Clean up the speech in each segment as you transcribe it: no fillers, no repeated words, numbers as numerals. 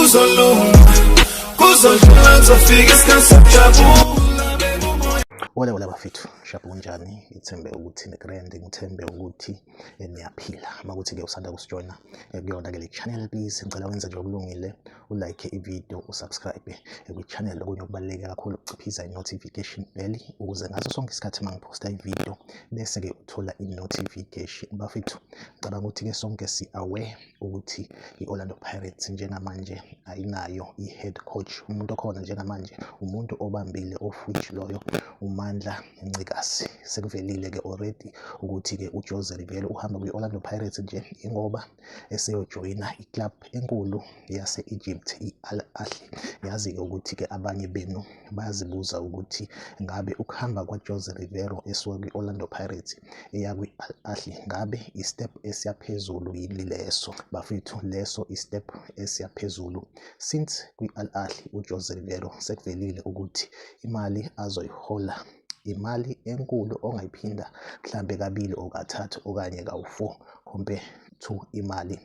kuzolunga, kuzodlula ngizofika isikhathi sokujabula. Wala bafethu, shabu kunjani? Ngithembe ukuthi nigrand, ngithembe ukuthi niyaphila. Makuthi-ke usanda kusijoyina kuyona ke le channel, please ngicela wenze nje okulungile, ulike ivideo, usubscribe kwi-channel. Okunye okubaluleke kakhulu ukuciphiza i-notification bell ukuze ngaso sonke isikhathi mangiposta ivideo bese-ke uthola i-notification. Bafethu, ngicabanga ukuthi-ke sonke si-aware ukuthi i-Orlando Pirates njengamanje ayinayo i-head coach. Umuntu okhona njengamanje umuntu obambile, of which loyo uMandla Ncikazi. Sekuvelile-ke already ukuthi-ke uJose Riveros uhamba kwi-Orlando Pirates nje ingoba eseyojoyina i-club enkulu yase-Egypt, i-Al Ahly. Yazi-ke ukuthi-ke abanye benu bayazibuza ukuthi ngabe ukuhamba kwaJose Riveros esuka kwi-Orlando Pirates eya kwi-Al Ahly ngabe i-step esiyaphezulu yini leso? Bafethu, leso i-step esiyaphezulu. Since kwi-Al Ahly uJose Riveros sekuvelile ukuthi imali azoyihola imali enkulu ongayiphinda mhlambe kabili okathathu okanye kawu-4 compare to imali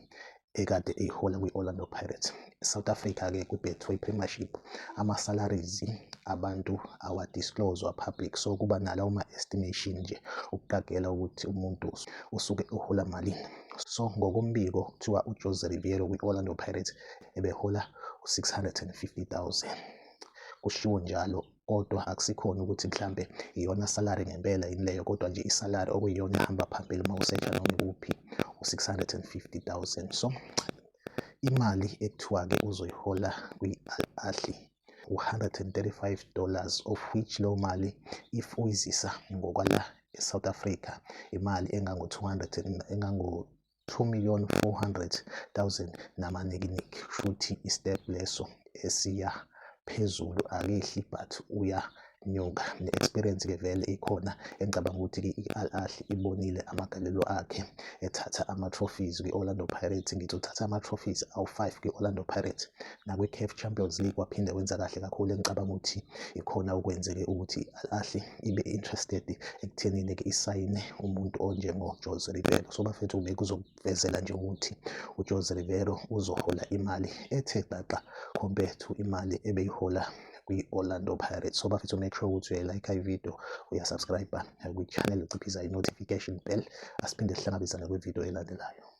ekade eyihola kwi-Orlando Pirates. South Africa-ke kwi-Betway Premiership ama-salaries abantu awadisclose public, so kuba nalawo ma-estimation nje ukuqagela ukuthi umuntu usuke uhola malini. So ngokombiko kuthiwa uJose Riveros kwi-Orlando Pirates ebehola u-650,000. Kushiwo njalo, kodwa akusikhona ukuthi mhlambe iyona salary ngempela yini leyo, kodwa nje isalary okuyiyona ihamba phambili mawusearcha noma ikuphi u-650,000. So imali ekuthiwa-ke uzoyihola kwi-Al Ahly $135, of which leyo mali if uyizisa ngokwala eSouth Africa imali engango-2,400,000 namanekiniki. Futhi i-step leso esiya phezulu akehli but uyanyuka. Ne-experience-ke vele ikhona. Engicabanga ukuthi-ke i-Al Ahly ibonile amagalelo akhe ethatha ama-trophies kwi-Orlando Pirates. Ngithi uthatha ama-trophies awu-5 kwi-Orlando Pirates nakwi-CAF Champions League waphinde wenza kahle kakhulu. Engicabanga ukuthi ikhona okwenzeke ukuthi i-Al Ahly ibe interested ekuthenini-ke isayine umuntu onjengo-Jose Riveros. So bafethu, bekuzokuvezela nje ukuthi uJose Riveros uzohola imali ethe xaxa compared to imali ebeyihola kwi-Orlando Pirates. So bafethu, make sure ukuthi uyayilike ivideo, uyasubscribe kwi-channel, uciphiza i-notification bell. Asiphinde sihlangabezane kwivideo elandelayo.